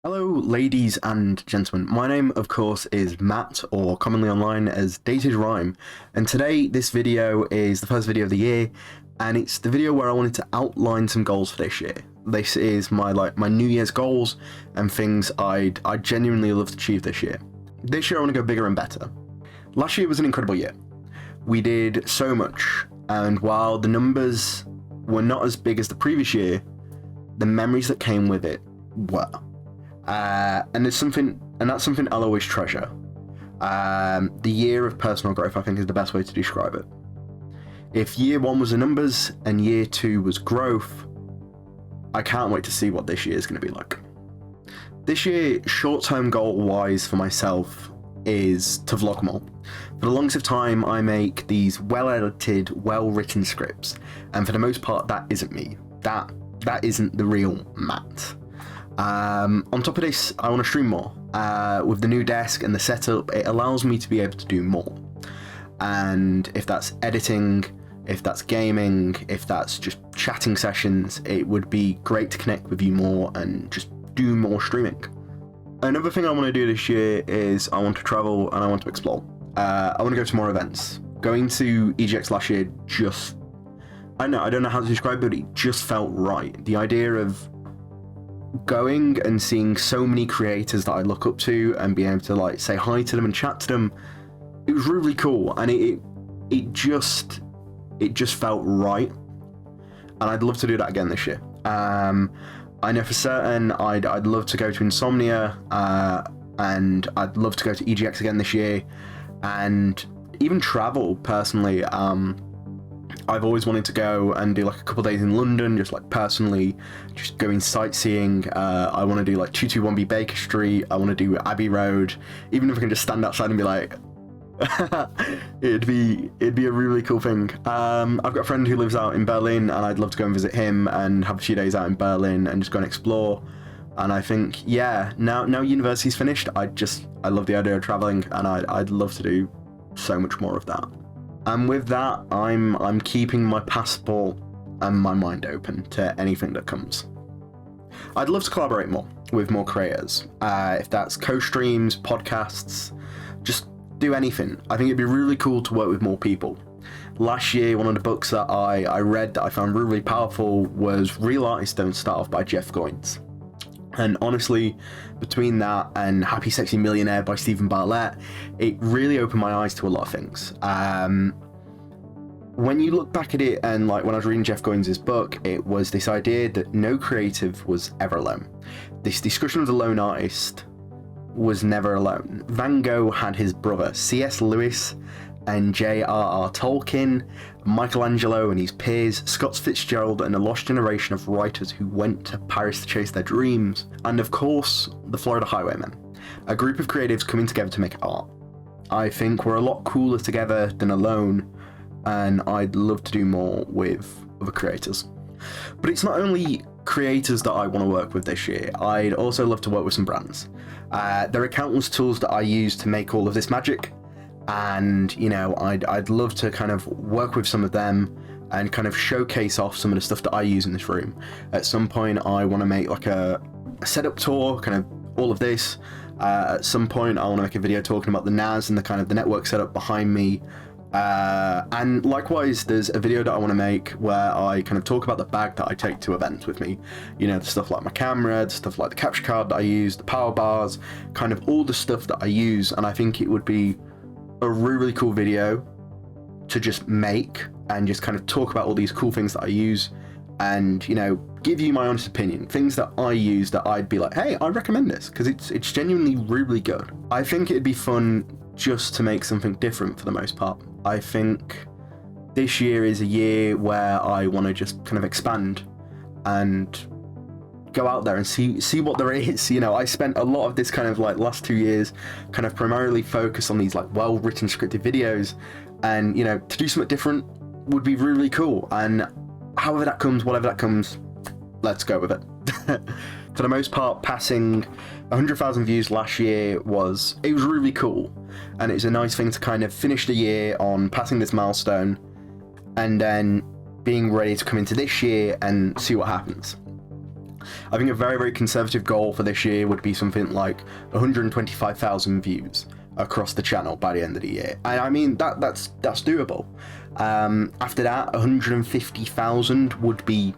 Hello, ladies and gentlemen. My name, of course, is Matt, or commonly online as Dated Rhyme, and today this video is the first video of the year, and it's the video where I wanted to outline some goals for this year. This is my New Year's goals and things I'd genuinely love to achieve this year. This year I want to go bigger and better. Last year was an incredible year. We did so much, and while the numbers were not as big as the previous year, the memories that came with it were. And that's something I'll always treasure. The year of personal growth, I think, is the best way to describe it. If year one was the numbers and year two was growth, I can't wait to see what this year is going to be like. This year, short-term goal-wise for myself, is to vlog more. For the longest of time, I make these well-edited, well-written scripts, and for the most part, that isn't me. That isn't the real Matt. On top of this, I want to stream more. With the new desk and the setup, it allows me to be able to do more. And if that's editing, if that's gaming, if that's just chatting sessions, it would be great to connect with you more and just do more streaming. Another thing I want to do this year is I want to travel and I want to explore. I want to go to more events. Going to EGX last year I don't know how to describe it, but it just felt right. The idea of going and seeing so many creators that I look up to and being able to say hi to them and chat to them, it was really cool, and it just felt right, and I'd love to do that again this year. I know for certain I'd love to go to Insomnia, and I'd love to go to EGX again this year, and even travel personally. I've always wanted to go and do a couple days in London, just personally, just going sightseeing. I want to do 221B Baker Street. I want to do Abbey Road. Even if I can just stand outside and be like, it'd be a really cool thing. I've got a friend who lives out in Berlin, and I'd love to go and visit him and have a few days out in Berlin and just go and explore. And I think, yeah, now university's finished, I love the idea of traveling, and I'd love to do so much more of that. And with that, I'm keeping my passport and my mind open to anything that comes. I'd love to collaborate more with more creators. If that's co-streams, podcasts, just do anything. I think it'd be really cool to work with more people. Last year, one of the books that I read that I found really powerful was Real Artists Don't Start Off by Jeff Goins. And honestly, between that and Happy Sexy Millionaire by Stephen Bartlett, it really opened my eyes to a lot of things. When you look back at it, and when I was reading Jeff Goins' book, it was this idea that no creative was ever alone. This discussion of the lone artist was never alone. Van Gogh had his brother, C.S. Lewis, and J.R.R. Tolkien, Michelangelo and his peers, Scott Fitzgerald, and a lost generation of writers who went to Paris to chase their dreams, and of course, the Florida Highwaymen, a group of creatives coming together to make art. I think we're a lot cooler together than alone, and I'd love to do more with other creators. But it's not only creators that I want to work with this year. I'd also love to work with some brands. There are countless tools that I use to make all of this magic, and I'd love to kind of work with some of them and kind of showcase off some of the stuff that I use in this room. At some point I want to make a setup tour, kind of all of this. At some point I want to make a video talking about the NAS and the network setup behind me. And likewise, there's a video that I want to make where I kind of talk about the bag that I take to events with me. The stuff like my camera, the stuff like the capture card that I use, the power bars, kind of all the stuff that I use. And I think it would be a really cool video to just make and just kind of talk about all these cool things that I use, and give you my honest opinion, things that I use that I'd be like, hey, I recommend this because it's genuinely really good. I think it'd be fun just to make something different for the most part. I think this year is a year where I want to just kind of expand and go out there and see what there is. I spent a lot of this kind of last 2 years kind of primarily focused on these well-written scripted videos, and to do something different would be really cool. And however that comes, whatever that comes, let's go with it. For the most part, passing 100,000 views last year was really cool, and it was a nice thing to kind of finish the year on passing this milestone, and then being ready to come into this year and see what happens. I think a very, very conservative goal for this year would be something like 125,000 views across the channel by the end of the year. And I mean, that's doable. After that, 150,000 would be,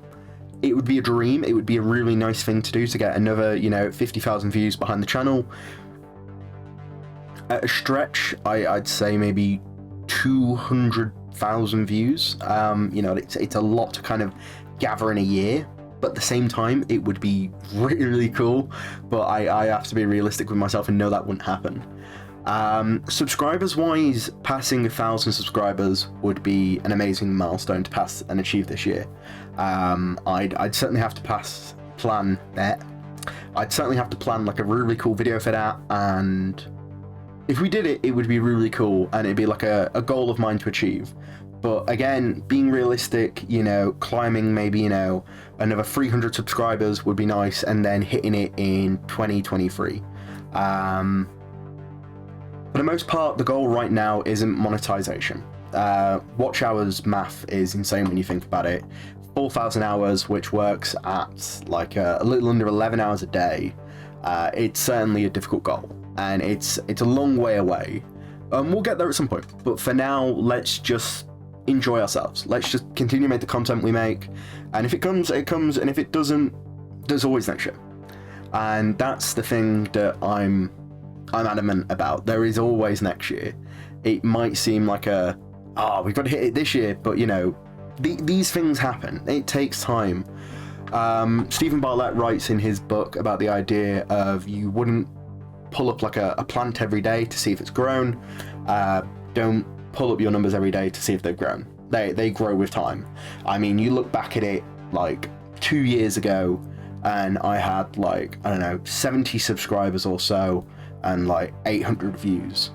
it would be a dream. It would be a really nice thing to do, to get another, you know, 50,000 views behind the channel. At a stretch, I'd say maybe 200,000 views. You know, it's a lot to kind of gather in a year, but at the same time, it would be really, really cool. But I have to be realistic with myself and know that wouldn't happen. Subscribers wise, passing 1,000 subscribers would be an amazing milestone to pass and achieve this year. I'd certainly have to plan that. I'd certainly have to plan like a really cool video for that, and if we did it, it would be really cool, and it'd be like a goal of mine to achieve. But again, being realistic, you know, climbing maybe, you know, another 300 subscribers would be nice, and then hitting it in 2023. For the most part, the goal right now isn't monetization. Watch hours math is insane when you think about it. 4,000 hours, which works at like a little under 11 hours a day. It's certainly a difficult goal, and it's a long way away. We'll get there at some point, but for now, let's just enjoy ourselves. Let's just continue to make the content we make, and if it comes, it comes, and if it doesn't, there's always next year. And that's the thing that I'm adamant about. There is always next year. It might seem like we've got to hit it this year, but you know, these things happen. It takes time. Stephen Bartlett writes in his book about the idea of you wouldn't pull up like a plant every day to see if it's grown. Don't pull up your numbers every day to see if they've grown. They grow with time. I mean, you look back at it like 2 years ago, and I had like, I don't know, 70 subscribers or so, and like 800 views,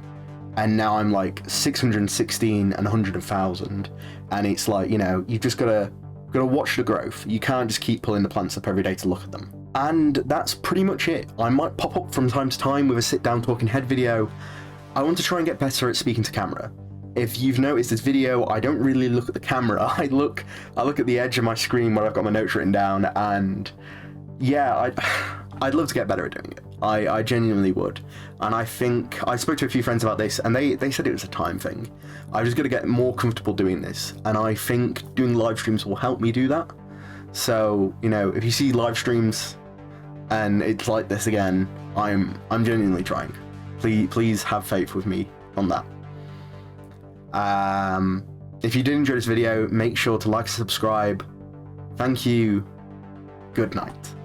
and now I'm like 616 and 100,000, and it's like, you know, you've just gotta watch the growth. You can't just keep pulling the plants up every day to look at them. And that's pretty much it. I might pop up from time to time with a sit down talking head video. I want to try and get better at speaking to camera. If you've noticed this video, I don't really look at the camera. I look at the edge of my screen where I've got my notes written down, and yeah, I'd love to get better at doing it. I genuinely would. And I think I spoke to a few friends about this, and they said it was a time thing. I was going to get more comfortable doing this, and I think doing live streams will help me do that. So, you know, if you see live streams and it's like this again, I'm genuinely trying. Please have faith with me on that. If you did enjoy this video, make sure to like and subscribe. Thank you. Good night.